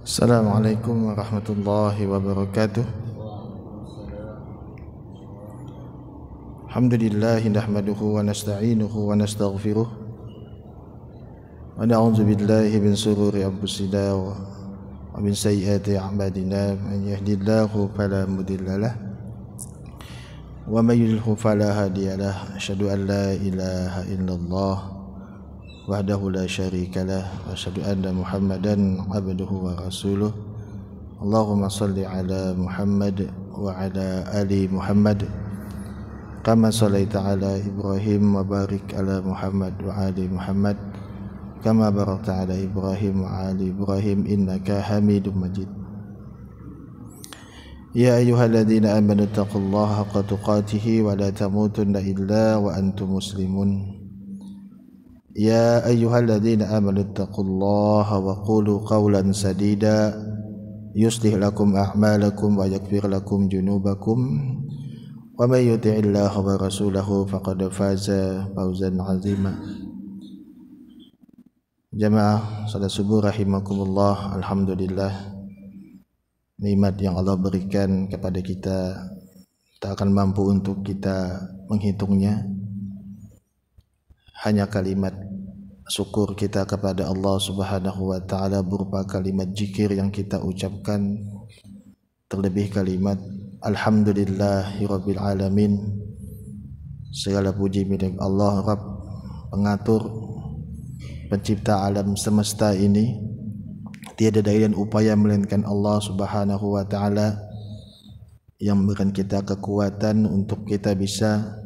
Assalamualaikum warahmatullahi wabarakatuh. Alhamdulillah nahmaduhu wa nasta'inuhu wa nastaghfiruh wa na'udzu billahi min shururi anfusina wa min sayyiati a'malina. Man yahdihillahu fala mudilla lahu wa may yudlil fala hadiya lahu. Asyhadu an la ilaha illallah wahdahu la syarika lah wa asyhadu anna Muhammadan abduhu wa rasuluh. Allahumma salli ala Muhammad wa ala ali Muhammad kama shallaita ala Ibrahim wa barik ala Muhammad wa ali Muhammad kama barakta ala Ibrahim wa ali Ibrahim innaka Hamidum Majid. Ya ayyuhalladzina amanu taqullaha haqqa tuqatih wa la tamutunna illa wa antum muslimun. Ya ayyuhalladzina amanu taqullaha wa qulu qawlan sadida yuslih lakum a'malakum wa yaghfir lakum junubakum wa may yuti'illaha wa rasulahu faqad faza fawzan 'azima. Jamaah salat subuh rahimakumullah. Alhamdulillah, nikmat yang Allah berikan kepada kita tak akan mampu untuk kita menghitungnya. Hanya kalimat syukur kita kepada Allah Subhanahu wa taala berupa kalimat zikir yang kita ucapkan, terlebih kalimat alhamdulillahirabbil alamin. Segala puji milik Allah, Rabb, pengatur, pencipta alam semesta ini. Tiada daya dan upaya melainkan Allah Subhanahu wa taala yang memberikan kita kekuatan untuk kita bisa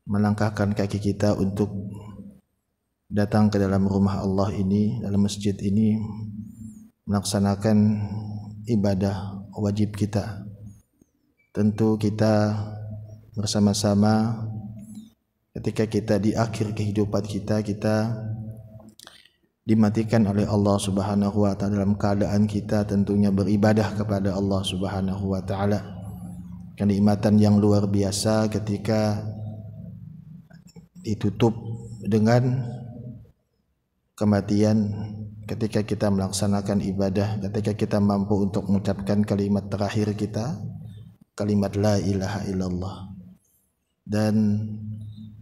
melangkahkan kaki kita untuk datang ke dalam rumah Allah ini, dalam masjid ini, melaksanakan ibadah wajib kita. Tentu kita bersama-sama ketika kita di akhir kehidupan kita dimatikan oleh Allah Subhanahu wa taala dalam keadaan kita tentunya beribadah kepada Allah Subhanahu wa taala. Kenikmatan yang luar biasa ketika ditutup dengan kematian, ketika kita melaksanakan ibadah, ketika kita mampu untuk mengucapkan kalimat terakhir kita, kalimat la ilaha illallah. Dan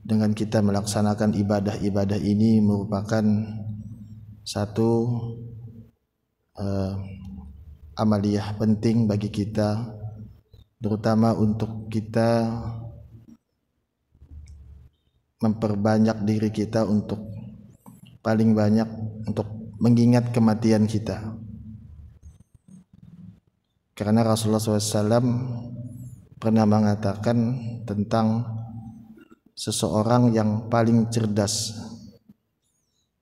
dengan kita melaksanakan ibadah-ibadah ini merupakan satu amaliyah penting bagi kita, terutama untuk kita memperbanyak diri kita untuk paling banyak untuk mengingat kematian kita. Karena Rasulullah SAW pernah mengatakan tentang seseorang yang paling cerdas.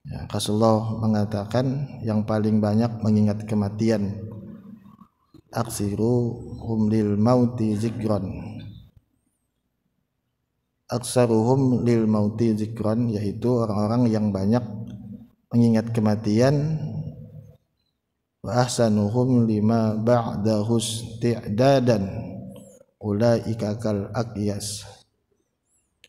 Ya, Rasulullah mengatakan yang paling banyak mengingat kematian, aksiruhum lil mauti zikran, aksaruhum lil mauti zikran, yaitu orang-orang yang banyak mengingat kematian. Wa ahsanuhum lima ba'dahu isti'dadan ulaika kal aqyas,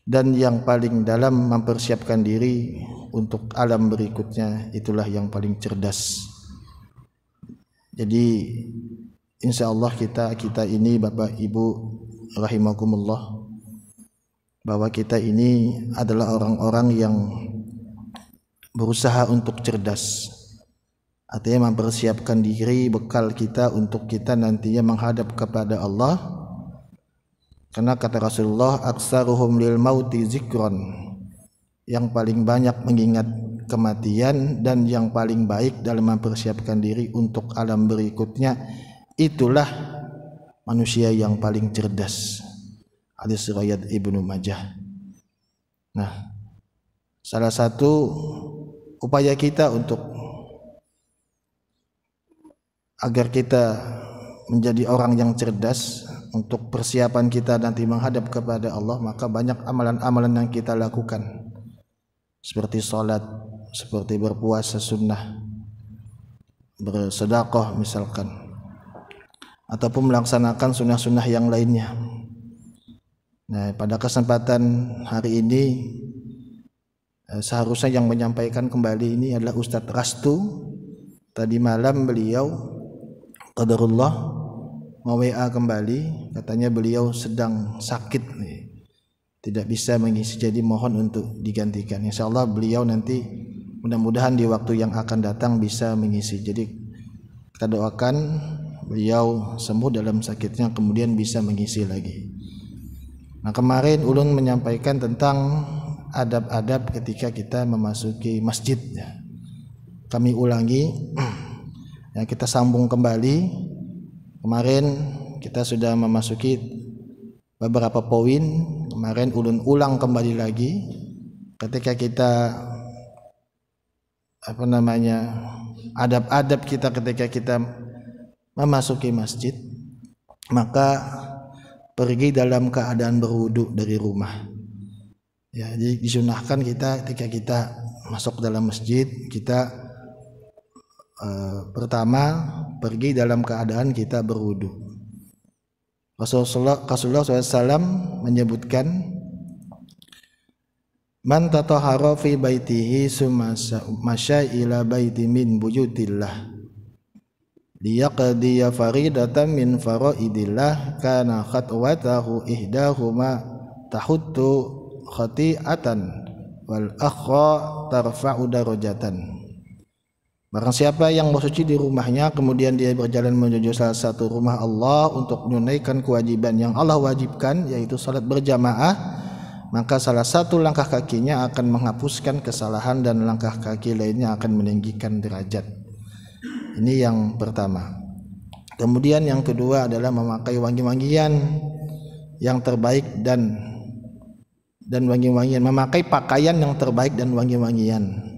dan yang paling dalam mempersiapkan diri untuk alam berikutnya itulah yang paling cerdas. Jadi insyaallah kita ini Bapak Ibu rahimakumullah, bahwa kita ini adalah orang-orang yang berusaha untuk cerdas, artinya mempersiapkan diri, bekal kita untuk kita nantinya menghadap kepada Allah. Karena kata Rasulullah, aksaruhum lil mauti zikron, yang paling banyak mengingat kematian dan yang paling baik dalam mempersiapkan diri untuk alam berikutnya itulah manusia yang paling cerdas. Hadis riwayat Ibnu Majah. Nah, salah satu upaya kita untuk agar kita menjadi orang yang cerdas untuk persiapan kita nanti menghadap kepada Allah, maka banyak amalan-amalan yang kita lakukan, seperti salat, seperti berpuasa sunnah, bersedekah misalkan, ataupun melaksanakan sunnah-sunnah yang lainnya. Nah, pada kesempatan hari ini seharusnya yang menyampaikan kembali ini adalah Ustadz Rastu Tadi malam beliau qadarullah WA kembali, katanya beliau sedang sakit nih, tidak bisa mengisi, jadi mohon untuk digantikan. Insyaallah beliau nanti mudah-mudahan di waktu yang akan datang bisa mengisi. Jadi kita doakan beliau sembuh dalam sakitnya, kemudian bisa mengisi lagi. Nah, kemarin ulun menyampaikan tentang adab-adab ketika kita memasuki masjid. Kami ulangi, ya, kita sambung kembali. Kemarin kita sudah memasuki beberapa poin. Kemarin ulun ulang kembali lagi ketika kita adab-adab kita ketika kita memasuki masjid, maka pergi dalam keadaan berwudu dari rumah. Ya, jadi disunahkan kita ketika kita masuk dalam masjid, kita pertama pergi dalam keadaan kita berwudu. Rasulullah SAW menyebutkan, man tatahhara fi baitihi summa masya ila baiti min buyutillah liyaqdiya faridatan min faraidillah kana khatwatahu ihdahuma tahuttu khati'atan wal akhra tarfa'u darajatan. Barang siapa yang bersuci di rumahnya kemudian dia berjalan menuju salah satu rumah Allah untuk menunaikan kewajiban yang Allah wajibkan, yaitu salat berjamaah, maka salah satu langkah kakinya akan menghapuskan kesalahan dan langkah kaki lainnya akan meninggikan derajat. Ini yang pertama. Kemudian yang kedua adalah memakai wangi-wangian yang terbaik dan wangi-wangian, memakai pakaian yang terbaik dan wangi-wangian.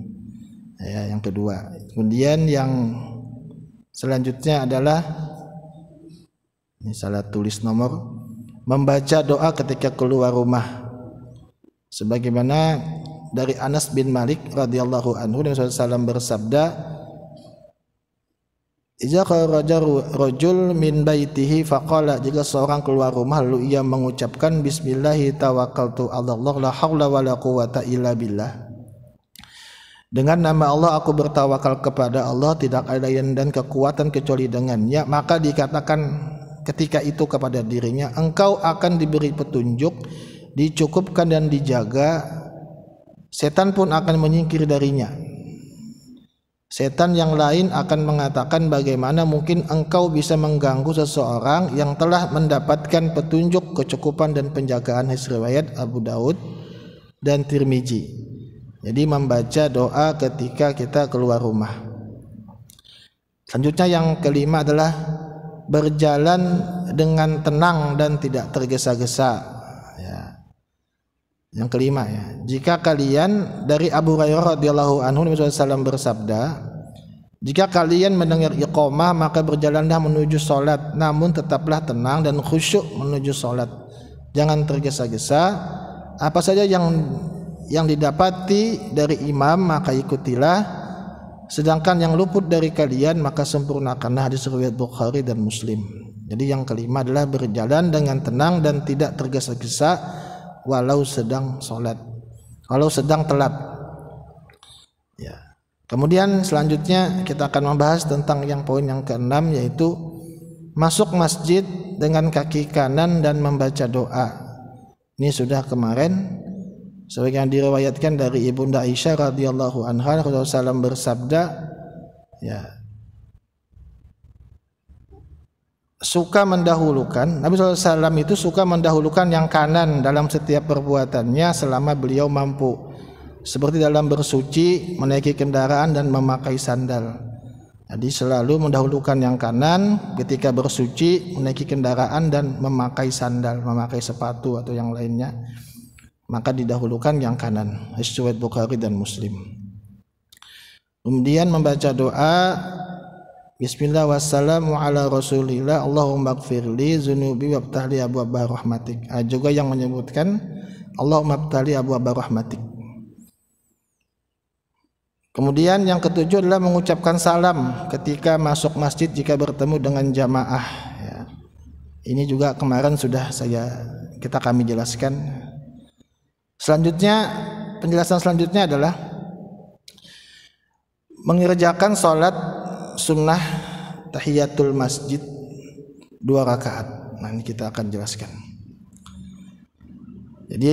Ya, yang kedua. Kemudian yang selanjutnya adalah, ini salah tulis nomor, membaca doa ketika keluar rumah. Sebagaimana dari Anas bin Malik radhiyallahu anhu, Nabi SAW bersabda, "Idza kharaja rajul min baitihi faqala," jika seorang keluar rumah lalu ia mengucapkan bismillahi tawakkaltu 'ala Allah la haula wala quwata illa billah. Dengan nama Allah aku bertawakal kepada Allah, tidak ada yang dan kekuatan kecuali dengannya, maka dikatakan ketika itu kepada dirinya, engkau akan diberi petunjuk, dicukupkan dan dijaga, setan pun akan menyingkir darinya. Setan yang lain akan mengatakan, bagaimana mungkin engkau bisa mengganggu seseorang yang telah mendapatkan petunjuk, kecukupan dan penjagaan. Hadis riwayat Abu Daud dan Tirmizi. Jadi membaca doa ketika kita keluar rumah. Selanjutnya yang kelima adalah berjalan dengan tenang dan tidak tergesa-gesa. Ya. Yang kelima, ya. Jika kalian, dari Abu Hurairah radhiyallahu anhu, Nabi SAW bersabda, jika kalian mendengar iqamah maka berjalanlah menuju salat, namun tetaplah tenang dan khusyuk menuju salat. Jangan tergesa-gesa. Apa saja yang didapati dari imam maka ikutilah, sedangkan yang luput dari kalian maka sempurnakanlah. Hadis riwayat Bukhari dan Muslim. Jadi yang kelima adalah berjalan dengan tenang dan tidak tergesa-gesa walau sedang sholat, walau sedang telat. Ya. Kemudian selanjutnya kita akan membahas tentang yang poin yang keenam, yaitu masuk masjid dengan kaki kanan dan membaca doa. Ini sudah kemarin. Sebagaimana diriwayatkan dari Ibunda Aisyah radhiyallahu anha, Rasulullah SAW bersabda, ya, suka mendahulukan, Nabi SAW itu suka mendahulukan yang kanan dalam setiap perbuatannya selama beliau mampu, seperti dalam bersuci, menaiki kendaraan dan memakai sandal. Jadi selalu mendahulukan yang kanan ketika bersuci, menaiki kendaraan dan memakai sandal, memakai sepatu atau yang lainnya, maka didahulukan yang kanan. Hadis riwayat Bukhari dan Muslim. Kemudian membaca doa bismillah wassalamu ala rasulillah Allahumma gfirli zunubi wabtahli abwaaba rahmatik. Juga yang menyebutkan Allahumma abtahli abwaaba rahmatik. Kemudian yang ketujuh adalah mengucapkan salam ketika masuk masjid jika bertemu dengan jamaah, ya. Ini juga kemarin sudah kami jelaskan. Selanjutnya, penjelasan selanjutnya adalah mengerjakan sholat sunnah tahiyatul masjid 2 rakaat. Nah, ini kita akan jelaskan. Jadi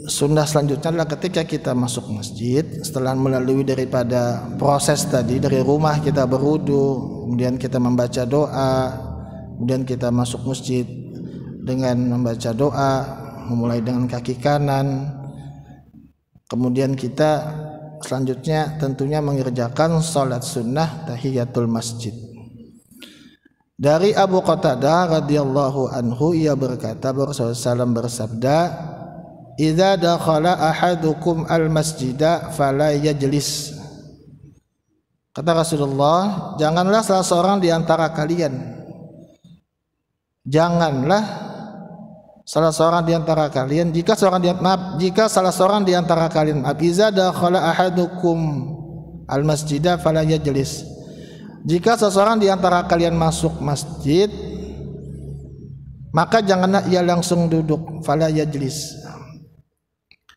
sunnah selanjutnya adalah ketika kita masuk masjid, setelah melalui daripada proses tadi, dari rumah kita berwudu, kemudian kita membaca doa, kemudian kita masuk masjid dengan membaca doa, memulai dengan kaki kanan, kemudian kita selanjutnya tentunya mengerjakan salat sunnah tahiyatul masjid. Dari Abu Qatadah radhiyallahu anhu, ia berkata, Rasulullah SAW bersabda, "Idza dakhala ahadukum al-masjida fala yajlis." Kata Rasulullah, janganlah salah seorang di antara kalian jika salah seorang di antara kalian iza dakhala ahadukum al-masjida fala yajlis. Jika seseorang di antara kalian masuk masjid, maka janganlah ia langsung duduk, fala yajlis,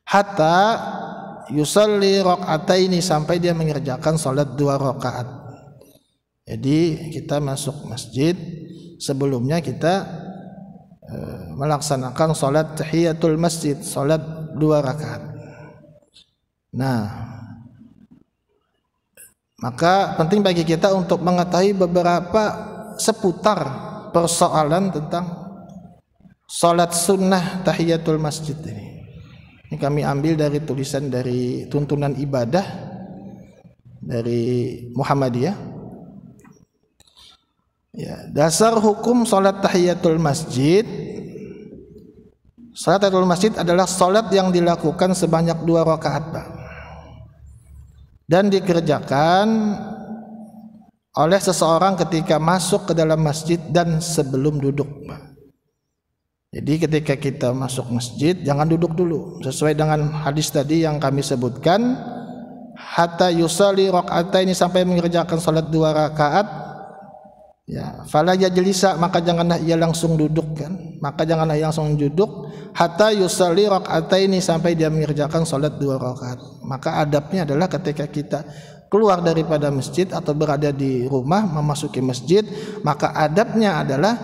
hatta yusalli rakaataini, sampai dia mengerjakan salat 2 rakaat. Jadi kita masuk masjid, sebelumnya kita melaksanakan salat tahiyatul masjid, salat 2 rakaat. Nah, maka penting bagi kita untuk mengetahui beberapa seputar persoalan tentang salat sunnah tahiyatul masjid ini. Ini kami ambil dari tulisan dari tuntunan ibadah dari Muhammadiyah. Ya, dasar hukum salat tahiyatul masjid. Salat tahiyatul masjid adalah salat yang dilakukan sebanyak 2 rakaat, Pak, dan dikerjakan oleh seseorang ketika masuk ke dalam masjid dan sebelum duduk, Pak. Jadi ketika kita masuk masjid jangan duduk dulu, sesuai dengan hadis tadi yang kami sebutkan, hatta yusalli rakaataini, sampai mengerjakan salat 2 rakaat. Ya, fala yajlisa, maka janganlah ia langsung duduk kan. Maka janganlah ia langsung duduk, hatta yusalli rakaataini, sampai dia mengerjakan salat 2 rakaat. Maka adabnya adalah ketika kita keluar daripada masjid atau berada di rumah memasuki masjid, maka adabnya adalah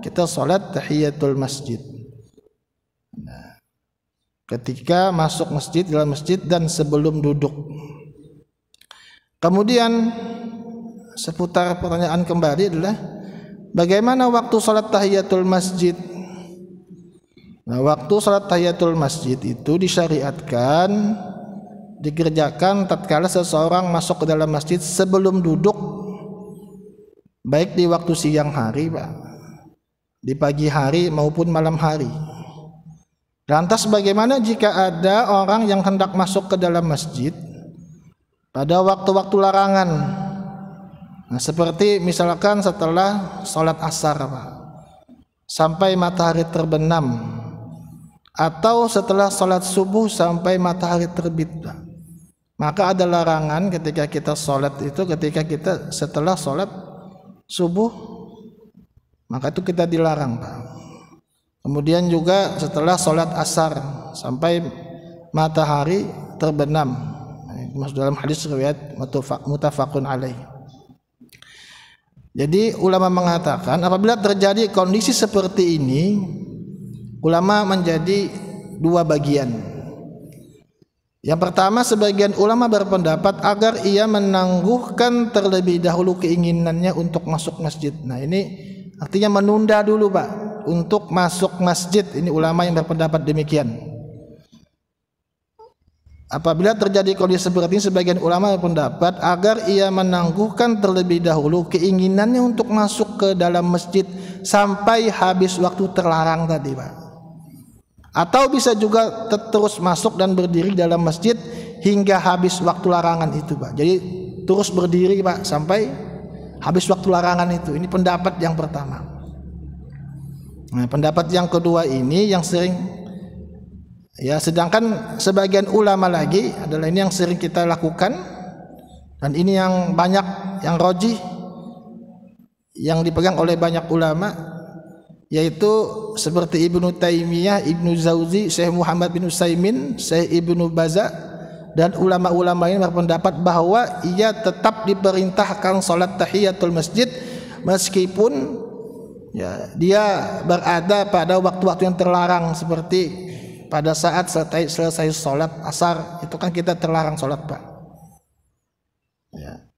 kita salat tahiyatul masjid. Nah, ketika masuk masjid, dalam masjid, dan sebelum duduk. Kemudian seputar pertanyaan kembali adalah bagaimana waktu salat tahiyatul masjid? Nah, waktu salat tahiyatul masjid itu disyariatkan dikerjakan tatkala seseorang masuk ke dalam masjid sebelum duduk, baik di waktu siang hari, Pak, di pagi hari maupun malam hari. Lantas bagaimana jika ada orang yang hendak masuk ke dalam masjid pada waktu-waktu larangan? Nah, seperti misalkan setelah sholat asar, Pak, sampai matahari terbenam, atau setelah sholat subuh sampai matahari terbit, Pak. Maka ada larangan ketika kita sholat itu, ketika kita setelah sholat subuh, maka itu kita dilarang, Pak. Kemudian juga setelah sholat asar sampai matahari terbenam, masuk dalam hadis riwayat muttafaqun alaih. Jadi ulama mengatakan apabila terjadi kondisi seperti ini, ulama menjadi 2 bagian. Yang pertama, sebagian ulama berpendapat agar ia menangguhkan terlebih dahulu keinginannya untuk masuk masjid. Nah, ini artinya menunda dulu, Pak, untuk masuk masjid. Ini ulama yang berpendapat demikian. Apabila terjadi kondisi seperti ini, sebagian ulama berpendapat agar ia menangguhkan terlebih dahulu keinginannya untuk masuk ke dalam masjid sampai habis waktu terlarang tadi, Pak. Atau bisa juga terus masuk dan berdiri dalam masjid hingga habis waktu larangan itu, Pak. Jadi terus berdiri, Pak, sampai habis waktu larangan itu. Ini pendapat yang pertama. Nah, pendapat yang kedua ini yang sering, ya, sedangkan sebagian ulama lagi adalah ini yang sering kita lakukan, dan ini yang banyak, yang rajih, yang dipegang oleh banyak ulama, yaitu seperti Ibnu Taimiyah, Ibnu Jauzi, Syekh Muhammad bin Utsaimin, Syekh Ibnu Baza, dan ulama-ulama ini berpendapat bahwa ia tetap diperintahkan salat tahiyatul masjid meskipun ya dia berada pada waktu-waktu yang terlarang, seperti pada saat selesai salat asar itu kan kita terlarang salat, Pak. Ya.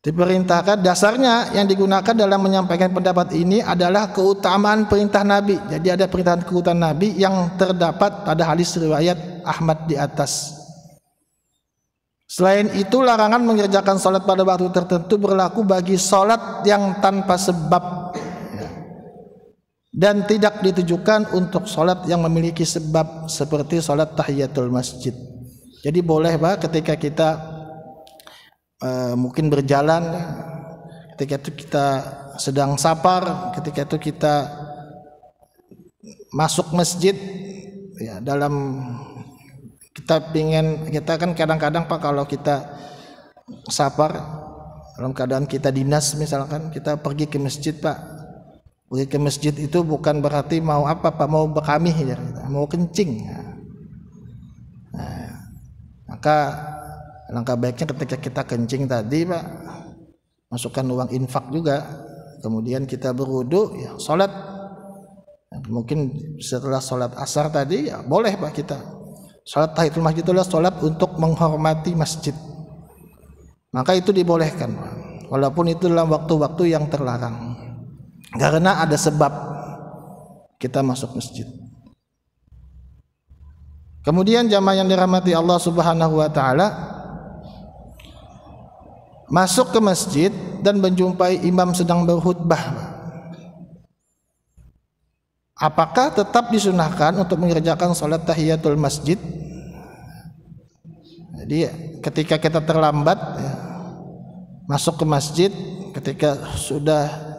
Diperintahkan, dasarnya yang digunakan dalam menyampaikan pendapat ini adalah keutamaan perintah Nabi. Jadi ada perintah keutamaan Nabi yang terdapat pada hadis riwayat Ahmad di atas. Selain itu, larangan mengerjakan salat pada waktu tertentu berlaku bagi salat yang tanpa sebab dan tidak ditujukan untuk salat yang memiliki sebab, seperti salat tahiyatul masjid. Jadi boleh, Pak, ketika kita mungkin berjalan, ketika itu kita sedang safar, ketika itu kita masuk masjid ya, dalam kita kan kadang-kadang, Pak, kalau kita safar dalam keadaan kita dinas, misalkan kita pergi ke masjid, Pak. Pergi ke masjid itu bukan berarti mau apa, Pak, mau berkamih ya, mau kencing. Nah, maka langkah baiknya ketika kita kencing tadi, Pak, masukkan uang infak juga, kemudian kita berwudu, ya sholat. Mungkin setelah sholat asar tadi, ya boleh, Pak, kita sholat tahiyatul masjid, itulah sholat untuk menghormati masjid. Maka itu dibolehkan, Pak, walaupun itu dalam waktu-waktu yang terlarang, karena ada sebab kita masuk masjid. Kemudian jamaah yang dirahmati Allah Subhanahu wa taala, masuk ke masjid dan menjumpai imam sedang berkhutbah, apakah tetap disunahkan untuk mengerjakan salat tahiyatul masjid? Jadi ketika kita terlambat ya, masuk ke masjid, ketika sudah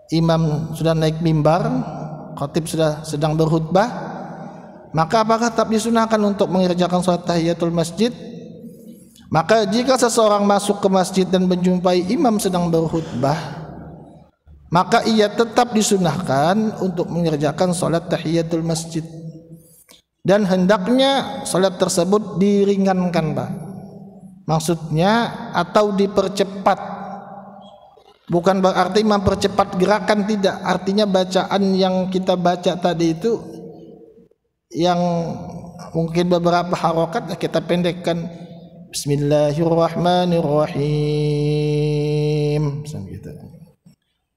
imam sudah naik mimbar, khatib sudah sedang berkhutbah, maka apakah tetap disunahkan untuk mengerjakan salat tahiyatul masjid? Maka jika seseorang masuk ke masjid dan menjumpai imam sedang berkhutbah, maka ia tetap disunahkan untuk mengerjakan salat tahiyatul masjid, dan hendaknya salat tersebut diringankan, Pak. Maksudnya atau dipercepat, bukan berarti mempercepat gerakan, tidak. Artinya bacaan yang kita baca tadi itu yang mungkin beberapa harokat kita pendekkan. Bismillahirrahmanirrahim,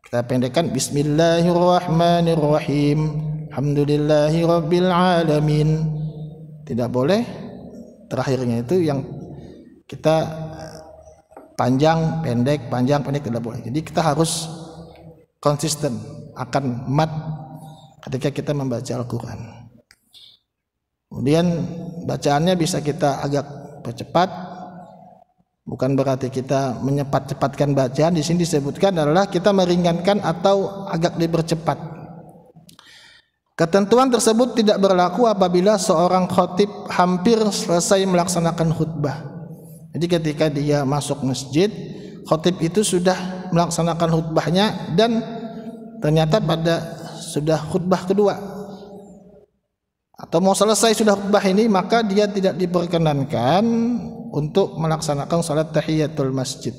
kita pendekkan Bismillahirrahmanirrahim, Alhamdulillahirabbil alamin. Tidak boleh terakhirnya itu yang kita panjang pendek tidak boleh. Jadi kita harus konsisten akan mat ketika kita membaca Al-Quran. Kemudian bacaannya bisa kita agak percepat, bukan berarti kita mencepat-cepatkan bacaan. Di sini disebutkan adalah kita meringankan atau agak dipercepat. Ketentuan tersebut tidak berlaku apabila seorang khatib hampir selesai melaksanakan khutbah. Jadi ketika dia masuk masjid, khatib itu sudah melaksanakan khutbahnya dan ternyata sudah khutbah kedua atau mau selesai sudah khutbah ini, maka dia tidak diperkenankan untuk melaksanakan salat tahiyatul masjid,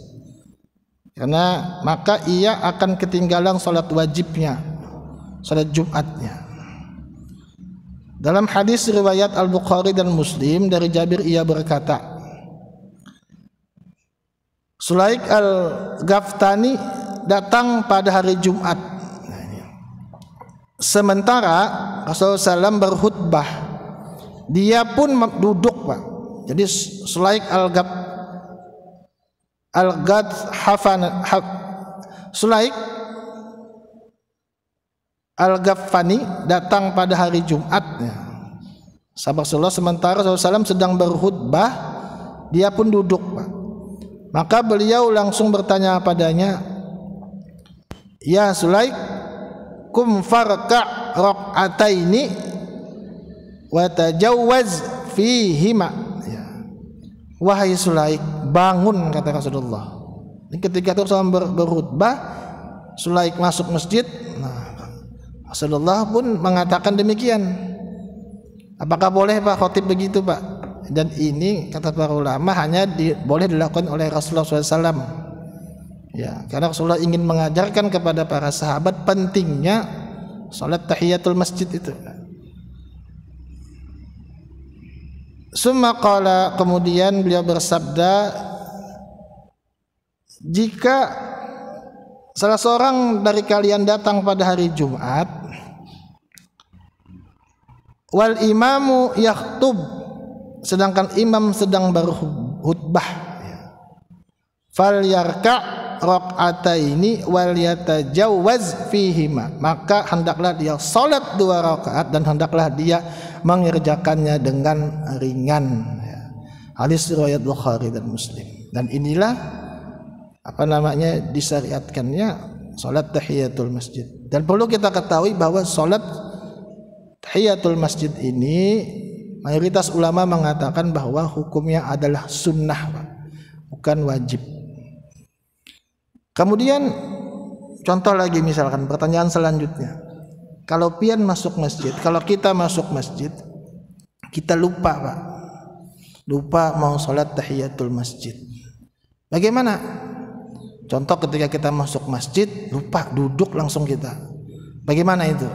karena maka ia akan ketinggalan salat wajibnya, salat Jumatnya. Dalam hadis riwayat Al-Bukhari dan Muslim dari Jabir, ia berkata, Sulaik al-Ghaftani datang pada hari Jumat, sementara Rasulullah SAW berkhutbah, dia pun duduk, Pak. Jadi Sulaik Sulaik al-Ghaffani datang pada hari Jumat, sahabat Rasulullah, sementara Rasulullah SAW sedang berkhutbah, dia pun duduk, Pak. Maka beliau langsung bertanya padanya, "Ya Sulaik, kum farka' raq'ataini wa tajawwaz fihima." Ya. Wahai Sulaik, bangun, kata Rasulullah. Ketika Rasulullah berkhutbah, Sulaik masuk masjid. Nah, Rasulullah pun mengatakan demikian. Apakah boleh, Pak, khatib begitu, Pak? Dan ini kata para ulama hanya boleh dilakukan oleh Rasulullah SAW. Ya, karena Rasulullah ingin mengajarkan kepada para sahabat pentingnya salat tahiyatul masjid itu. Summa qala, kemudian beliau bersabda, jika salah seorang dari kalian datang pada hari Jumat wal imamu yakhtub, sedangkan imam sedang berkhutbah, fal yarka' rakaataini wal yatajawwaz fihima, maka hendaklah dia salat 2 rakaat dan hendaklah dia mengerjakannya dengan ringan. Hadis riwayat Bukhari dan Muslim. Dan inilah disyariatkannya salat tahiyatul masjid. Dan perlu kita ketahui bahwa salat tahiyatul masjid ini mayoritas ulama mengatakan bahwa hukumnya adalah sunnah, bukan wajib. Kemudian contoh lagi, misalkan pertanyaan selanjutnya, kalau pian masuk masjid, kalau kita masuk masjid, kita lupa Pak, lupa mau salat tahiyatul masjid, bagaimana? Contoh ketika kita masuk masjid lupa duduk langsung kita, bagaimana itu?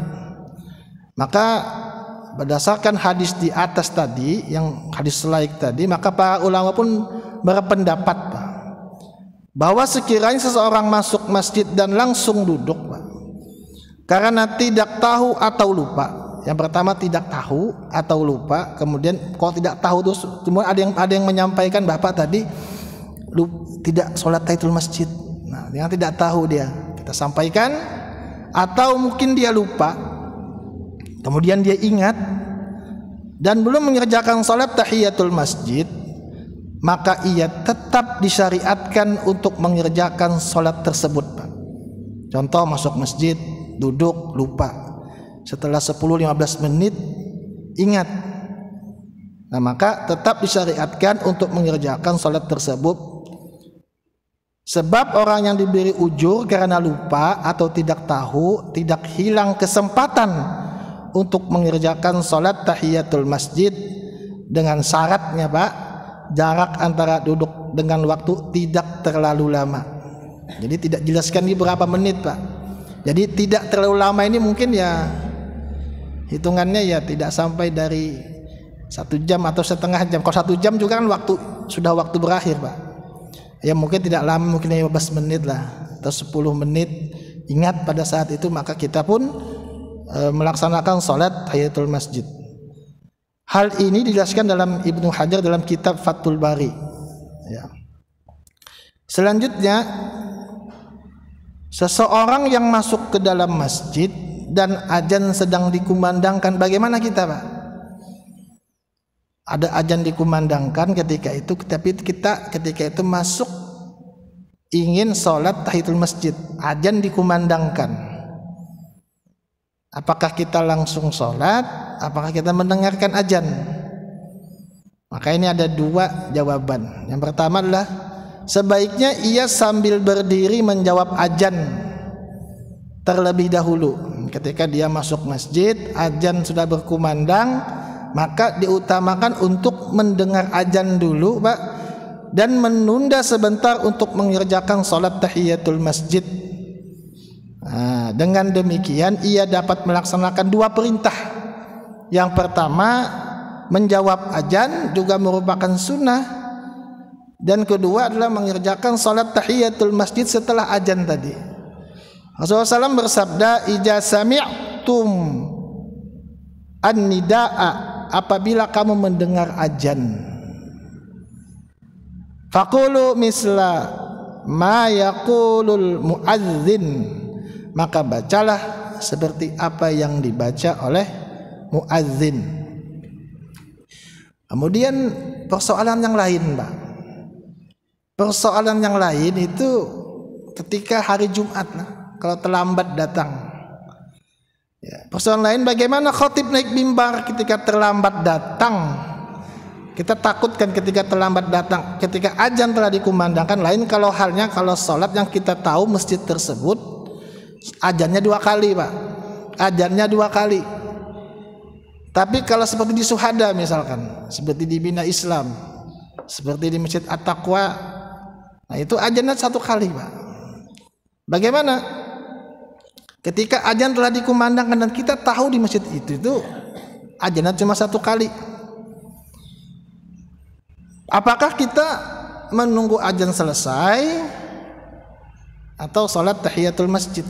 Maka berdasarkan hadis di atas tadi, yang hadis selaik tadi, maka para ulama pun berpendapat Pak, bahwa sekiranya seseorang masuk masjid dan langsung duduk Pak, karena tidak tahu atau lupa. Yang pertama tidak tahu atau lupa. Kemudian kalau tidak tahu terus kemudian ada yang menyampaikan Bapak tadi tidak sholat tahiyatul masjid. Nah, yang tidak tahu dia kita sampaikan, atau mungkin dia lupa, kemudian dia ingat dan belum mengerjakan sholat tahiyatul masjid, maka ia tetap disyariatkan untuk mengerjakan sholat tersebut Pak. Contoh masuk masjid, duduk lupa, setelah 10-15 menit ingat, nah maka tetap disyariatkan untuk mengerjakan sholat tersebut. Sebab orang yang diberi ujur karena lupa atau tidak tahu tidak hilang kesempatan untuk mengerjakan sholat tahiyatul masjid, dengan syaratnya Pak, jarak antara duduk dengan waktu tidak terlalu lama. Jadi tidak jelaskan di berapa menit Pak. Jadi tidak terlalu lama ini mungkin ya hitungannya ya tidak sampai dari 1 jam atau setengah jam. Kalau 1 jam juga kan sudah waktu berakhir Pak. Ya mungkin tidak lama, mungkin 15 menit lah atau 10 menit. Ingat pada saat itu maka kita pun melaksanakan sholat tahiyatul masjid. Hal ini dijelaskan dalam Ibnu Hajar dalam kitab Fathul Bari. Ya. Selanjutnya, seseorang yang masuk ke dalam masjid dan azan sedang dikumandangkan, bagaimana kita Pak? Ada azan dikumandangkan ketika itu, tapi kita ketika itu masuk ingin sholat tahiyatul masjid, azan dikumandangkan. Apakah kita langsung sholat? Apakah kita mendengarkan azan? Maka ini ada 2 jawaban. Yang pertama adalah sebaiknya ia sambil berdiri menjawab azan terlebih dahulu. Ketika dia masuk masjid, azan sudah berkumandang, maka diutamakan untuk mendengar azan dulu Pak, dan menunda sebentar untuk mengerjakan sholat tahiyatul masjid. Nah, dengan demikian ia dapat melaksanakan 2 perintah. Yang pertama, menjawab azan juga merupakan sunnah, dan kedua adalah mengerjakan sholat tahiyatul masjid setelah azan tadi. Rasulullah SAW bersabda, "Idza sami'tum an-nida'a," apabila kamu mendengar azan, faqulu misla ma yaqulul muadzin, maka bacalah seperti apa yang dibaca oleh muadzin. Kemudian persoalan yang lain Pak, persoalan yang lain itu ketika hari Jumat kalau terlambat datang. Ya, persoalan lain bagaimana khatib naik mimbar ketika terlambat datang. Kita takutkan ketika terlambat datang, ketika azan telah dikumandangkan. Lain kalau halnya kalau sholat yang kita tahu masjid tersebut azannya 2 kali Pak, azannya 2 kali. Tapi kalau seperti di Suhada misalkan, seperti di Bina Islam, seperti di Masjid At-Taqwa, nah itu azannya 1 kali, Pak. Bagaimana? Ketika azan telah dikumandangkan dan kita tahu di masjid itu azannya cuma 1 kali. Apakah kita menunggu azan selesai atau sholat tahiyatul masjid?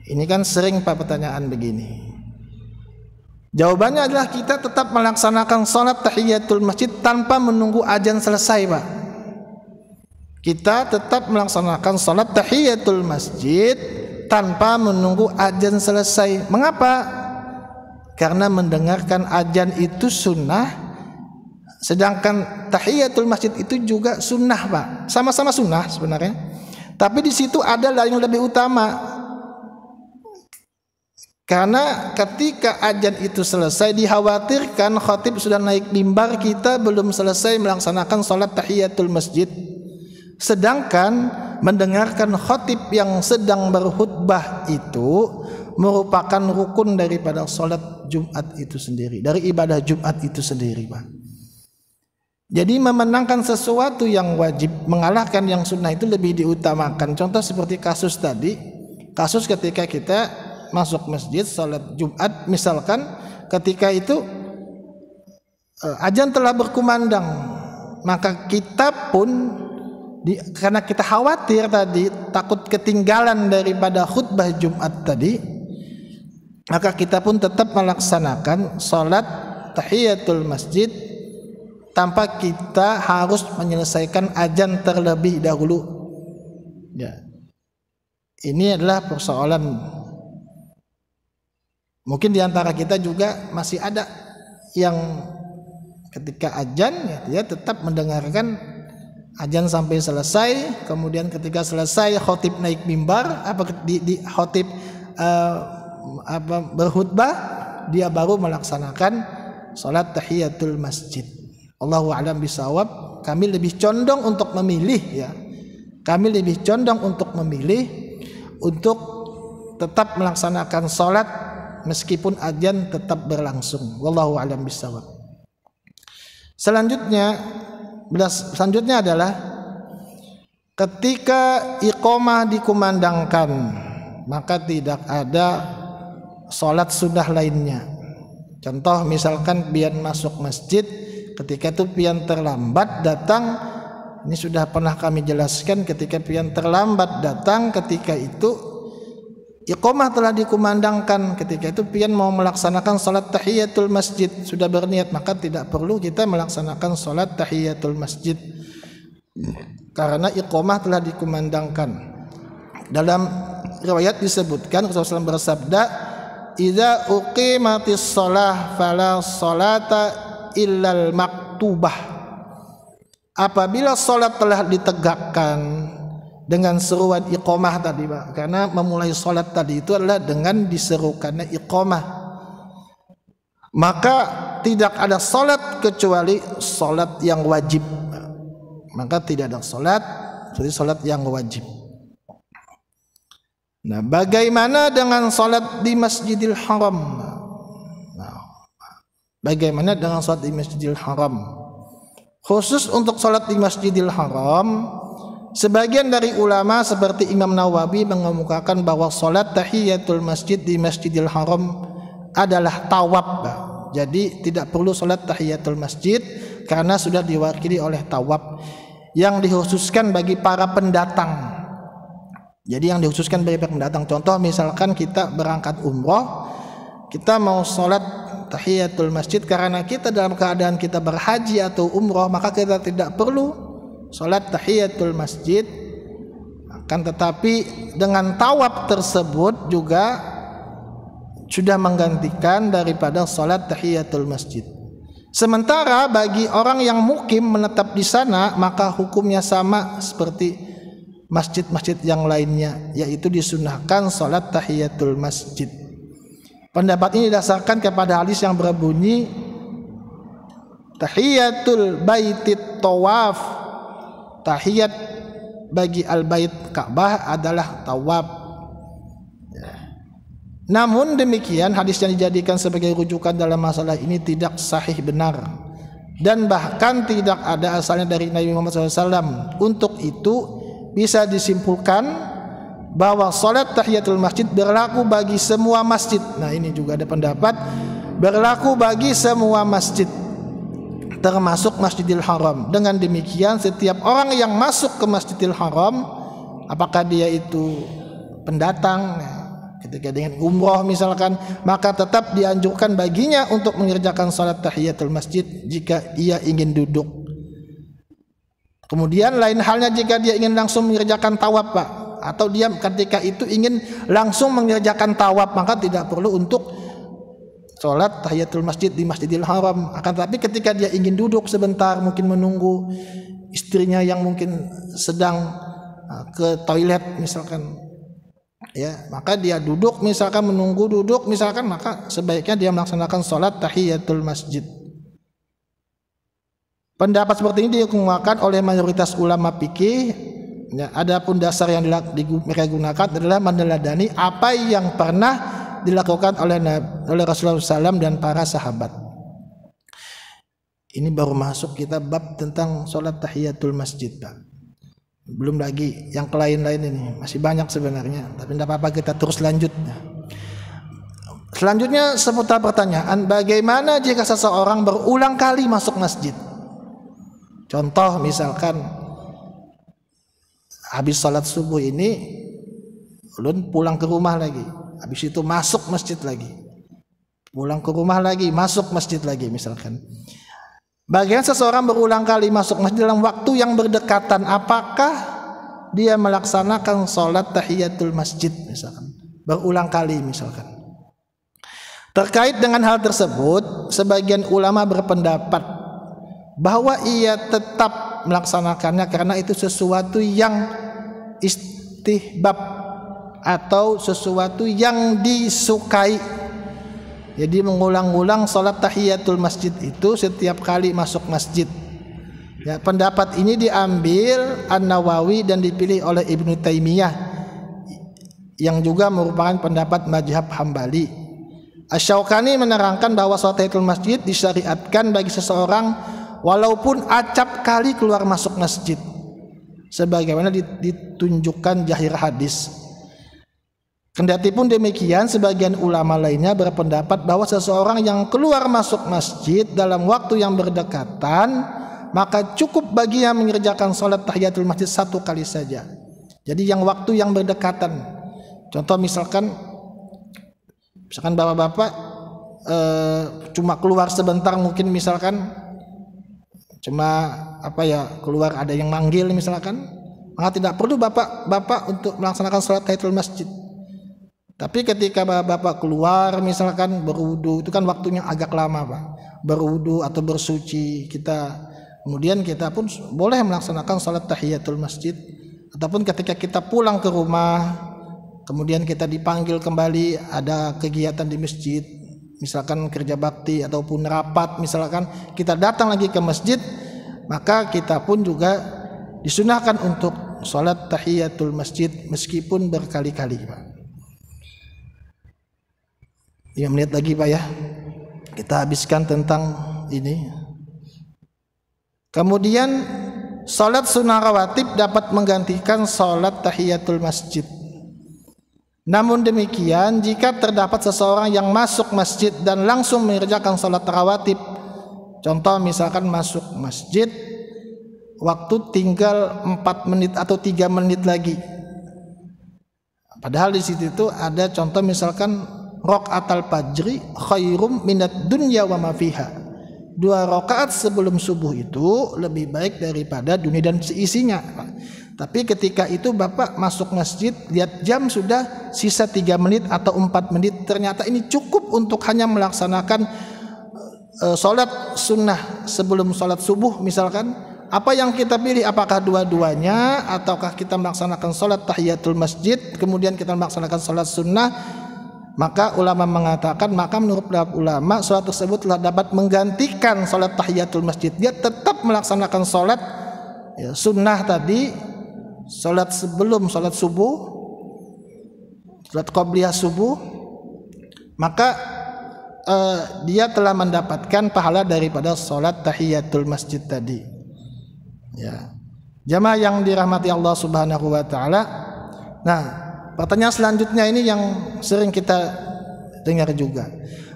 Ini kan sering Pak pertanyaan begini. Jawabannya adalah kita tetap melaksanakan sholat tahiyatul masjid tanpa menunggu azan selesai, Pak. Kita tetap melaksanakan sholat tahiyatul masjid tanpa menunggu azan selesai. Mengapa? Karena mendengarkan azan itu sunnah, sedangkan tahiyatul masjid itu juga sunnah, Pak. Sama-sama sunnah sebenarnya, tapi di situ ada yang lebih utama. Karena ketika azan itu selesai, dikhawatirkan khatib sudah naik mimbar, kita belum selesai melaksanakan sholat tahiyatul masjid. Sedangkan mendengarkan khatib yang sedang berkhutbah itu merupakan rukun daripada sholat Jumat itu sendiri, dari ibadah Jumat itu sendiri, Pak. Jadi memenangkan sesuatu yang wajib, mengalahkan yang sunnah itu lebih diutamakan. Contoh seperti kasus tadi, kasus ketika kita masuk masjid salat Jumat misalkan, ketika itu azan telah berkumandang, maka kita pun karena kita khawatir tadi, takut ketinggalan daripada khutbah Jumat tadi, maka kita pun tetap melaksanakan salat tahiyatul masjid tanpa kita harus menyelesaikan azan terlebih dahulu. Ya. Ini adalah persoalan. Mungkin di antara kita juga masih ada yang ketika azan ya tetap mendengarkan azan sampai selesai, kemudian ketika selesai khatib naik mimbar, di khatib berkhutbah, dia baru melaksanakan salat tahiyatul masjid. Allahu a'lam bishawab. Kami lebih condong untuk memilih, ya. Kami lebih condong untuk memilih untuk tetap melaksanakan salat meskipun azan tetap berlangsung. Wallahu a'lam bishawab. Selanjutnya adalah ketika iqamah dikumandangkan, maka tidak ada salat sunnah lainnya. Contoh misalkan pian masuk masjid, ketika itu pian terlambat datang, ini sudah pernah kami jelaskan, ketika pian terlambat datang, ketika itu iqamah telah dikumandangkan, ketika itu pian mau melaksanakan salat tahiyatul masjid, sudah berniat, maka tidak perlu kita melaksanakan salat tahiyatul masjid karena iqamah telah dikumandangkan. Dalam riwayat disebutkan Rasulullah SAW bersabda, "Idza uqimatis shalah fala salata illal maktubah." Apabila salat telah ditegakkan dengan seruan iqamah tadi, Pak. Karena memulai salat tadi itu adalah dengan diserukannya iqamah. Maka tidak ada salat kecuali salat yang wajib. Maka tidak ada salat kecuali salat yang wajib. Nah, bagaimana dengan salat di Masjidil Haram? Nah, bagaimana dengan salat di Masjidil Haram? Khusus untuk salat di Masjidil Haram, sebagian dari ulama seperti Imam Nawawi mengemukakan bahwa salat tahiyatul masjid di Masjidil Haram adalah tawaf. Jadi tidak perlu salat tahiyatul masjid karena sudah diwakili oleh tawaf yang dikhususkan bagi para pendatang. Jadi yang dikhususkan bagi para pendatang, contoh misalkan kita berangkat umroh, kita mau salat tahiyatul masjid karena kita dalam keadaan kita berhaji atau umroh, maka kita tidak perlu salat tahiyatul masjid. Akan tetapi dengan tawaf tersebut juga sudah menggantikan daripada salat tahiyatul masjid. Sementara bagi orang yang mukim menetap di sana, maka hukumnya sama seperti masjid-masjid yang lainnya, yaitu disunahkan salat tahiyatul masjid. Pendapat ini didasarkan kepada hadis yang berbunyi, tahiyatul baitit tawaf, tahiyat bagi al-bait Ka'bah adalah tawaf. Namun demikian hadis yang dijadikan sebagai rujukan dalam masalah ini tidak sahih benar dan bahkan tidak ada asalnya dari Nabi Muhammad SAW. Untuk itu bisa disimpulkan bahwa salat tahiyatul masjid berlaku bagi semua masjid. Nah, ini juga ada pendapat berlaku bagi semua masjid termasuk Masjidil Haram. Dengan demikian setiap orang yang masuk ke Masjidil Haram, apakah dia itu pendatang ketika dengan umroh misalkan, maka tetap dianjurkan baginya untuk mengerjakan salat tahiyatul masjid jika ia ingin duduk. Kemudian lain halnya jika dia ingin langsung mengerjakan tawaf, Pak, atau dia ketika itu ingin langsung mengerjakan tawaf, maka tidak perlu untuk sholat tahiyatul masjid di Masjidil Haram. Akan tapi ketika dia ingin duduk sebentar, mungkin menunggu istrinya yang mungkin sedang ke toilet misalkan, ya, maka dia duduk misalkan, menunggu duduk misalkan, maka sebaiknya dia melaksanakan sholat tahiyatul masjid. Pendapat seperti ini dikemukakan oleh mayoritas ulama fikih. Ya, adapun dasar yang mereka gunakan adalah meneladani apa yang pernah dilakukan oleh Rasulullah SAW dan para sahabat. Ini baru masuk kita bab tentang sholat tahiyatul masjid, Pak. Belum lagi yang lain-lain ini, masih banyak sebenarnya, tapi tidak apa-apa, kita terus lanjut. Selanjutnya seputar pertanyaan, bagaimana jika seseorang berulang kali masuk masjid? Contoh misalkan habis sholat subuh ini ulun pulang ke rumah lagi, habis itu masuk masjid lagi, pulang ke rumah lagi, masuk masjid lagi misalkan. Bagian seseorang berulang kali masuk masjid dalam waktu yang berdekatan, apakah dia melaksanakan sholat tahiyatul masjid misalkan, berulang kali misalkan. Terkait dengan hal tersebut, sebagian ulama berpendapat bahwa ia tetap melaksanakannya karena itu sesuatu yang istihbab atau sesuatu yang disukai. Jadi mengulang-ulang salat tahiyatul masjid itu setiap kali masuk masjid. Ya, pendapat ini diambil An-Nawawi dan dipilih oleh Ibnu Taimiyah yang juga merupakan pendapat mazhab Hambali. Asy-Syaukani menerangkan bahwa salat tahiyatul masjid disyariatkan bagi seseorang walaupun acap kali keluar masuk masjid, sebagaimana ditunjukkan zahir hadis. Kendati pun demikian, sebagian ulama lainnya berpendapat bahwa seseorang yang keluar masuk masjid dalam waktu yang berdekatan, maka cukup baginya mengerjakan salat tahiyatul masjid satu kali saja. Jadi yang waktu yang berdekatan. Contoh misalkan bapak-bapak cuma keluar sebentar, mungkin misalkan cuma keluar ada yang manggil misalkan, maka tidak perlu bapak untuk melaksanakan salat tahiyatul masjid. Tapi ketika bapak keluar misalkan berwudu, itu kan waktunya agak lama, Pak. Berwudu atau bersuci, kemudian kita pun boleh melaksanakan salat tahiyatul masjid. Ataupun ketika kita pulang ke rumah, kemudian kita dipanggil kembali ada kegiatan di masjid, misalkan kerja bakti ataupun rapat, misalkan kita datang lagi ke masjid, maka kita pun juga disunahkan untuk salat tahiyatul masjid meskipun berkali-kali, Pak. 5 menit lagi, Pak, ya. Kita habiskan tentang ini. Kemudian salat sunnah rawatib dapat menggantikan salat tahiyatul masjid. Namun demikian, jika terdapat seseorang yang masuk masjid dan langsung mengerjakan salat rawatib, contoh misalkan masuk masjid waktu tinggal 4 menit atau 3 menit lagi, padahal di situ itu ada contoh misalkan raqatul fajri khairum minad dunya wa ma fiha. 2 rakaat sebelum subuh itu lebih baik daripada dunia dan seisinya. Tapi ketika itu bapak masuk masjid, lihat jam sudah sisa 3 menit atau 4 menit, ternyata ini cukup untuk hanya melaksanakan sholat sunnah sebelum sholat subuh misalkan. Apa yang kita pilih, apakah dua-duanya ataukah kita melaksanakan sholat tahiyatul masjid kemudian kita melaksanakan sholat sunnah? Maka ulama mengatakan, maka menurut ulama sholat tersebut telah dapat menggantikan sholat tahiyatul masjid. Dia tetap melaksanakan sholat sunnah tadi, sholat sebelum sholat subuh, sholat qobliyah subuh, maka dia telah mendapatkan pahala daripada sholat tahiyatul masjid tadi. Ya, jamaah yang dirahmati Allah Subhanahu wa taala. Nah, pertanyaan selanjutnya ini yang sering kita dengar juga.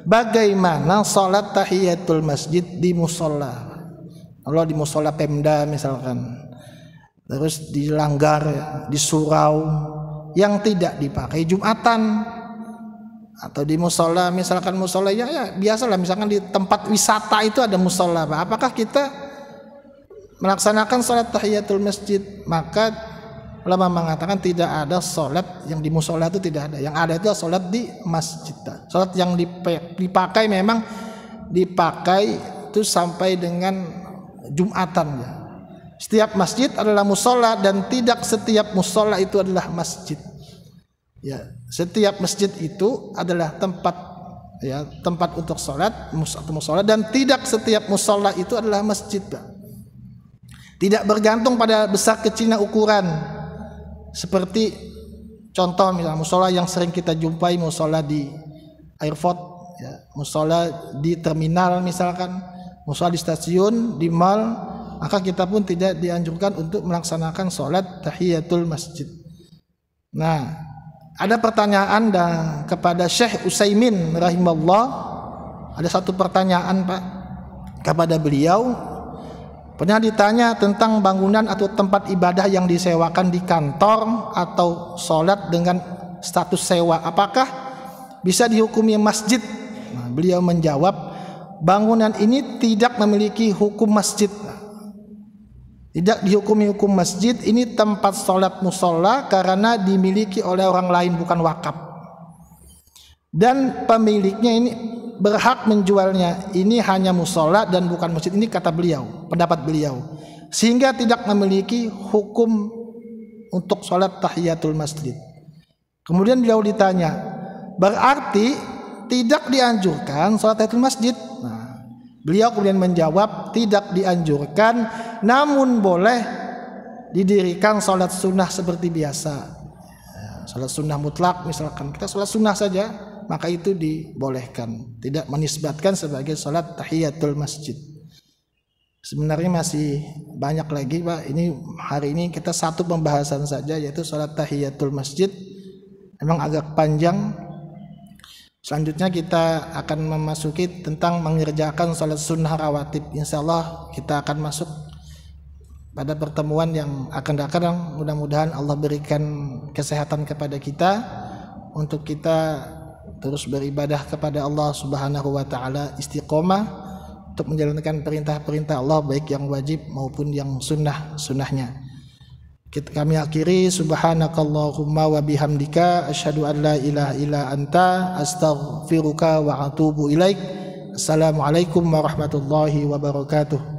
Bagaimana sholat tahiyatul masjid di musola? Kalau di musola Pemda misalkan, terus dilanggar di surau yang tidak dipakai Jumatan, atau di musola misalkan musola ya biasalah, misalkan di tempat wisata itu ada musola, apakah kita melaksanakan sholat tahiyatul masjid? Maka ulama mengatakan tidak ada sholat yang di musola, itu tidak ada. Yang ada itu sholat di masjid. Sholat yang dipakai memang dipakai itu sampai dengan Jumatan ya. Setiap masjid adalah musola dan tidak setiap musola itu adalah masjid. Ya, setiap masjid itu adalah tempat ya, tempat untuk sholat atau musola, dan tidak setiap musola itu adalah masjid. Tidak bergantung pada besar kecilnya ukuran. Seperti contoh misalnya musola yang sering kita jumpai, musola di airport ya, musola di terminal misalkan, musola di stasiun, di mall, maka kita pun tidak dianjurkan untuk melaksanakan sholat tahiyatul masjid. Nah, ada pertanyaan kepada Syekh Utsaimin rahimahullah. Ada satu pertanyaan Pak kepada beliau. Pernah ditanya tentang bangunan atau tempat ibadah yang disewakan di kantor atau sholat dengan status sewa, apakah bisa dihukumi masjid? Nah, beliau menjawab, bangunan ini tidak memiliki hukum masjid, tidak dihukumi hukum masjid. Ini tempat sholat musola karena dimiliki oleh orang lain, bukan wakaf, dan pemiliknya ini berhak menjualnya. Ini hanya musola dan bukan masjid. Ini kata beliau, pendapat beliau, sehingga tidak memiliki hukum untuk sholat tahiyatul masjid. Kemudian beliau ditanya, berarti tidak dianjurkan sholat tahiyatul masjid? Nah, beliau kemudian menjawab, tidak dianjurkan, namun boleh didirikan sholat sunnah seperti biasa. Sholat sunnah mutlak misalkan, kita sholat sunnah saja, maka itu dibolehkan, tidak menisbatkan sebagai sholat tahiyatul masjid. Sebenarnya masih banyak lagi Pak. Ini hari ini kita satu pembahasan saja, yaitu sholat tahiyatul masjid. Memang agak panjang. Selanjutnya kita akan memasuki tentang mengerjakan sholat sunnah rawatib. Insya Allah kita akan masuk pada pertemuan yang akan datang. Mudah-mudahan Allah berikan kesehatan kepada kita untuk kita terus beribadah kepada Allah Subhanahu wa taala, istiqomah untuk menjalankan perintah-perintah Allah, baik yang wajib maupun yang sunnahnya. Kami akhiri, subhanakallahumma wa bihamdika asyhadu an la ilaha illa anta astaghfiruka wa atubu ilaik. Assalamualaikum warahmatullahi wabarakatuh.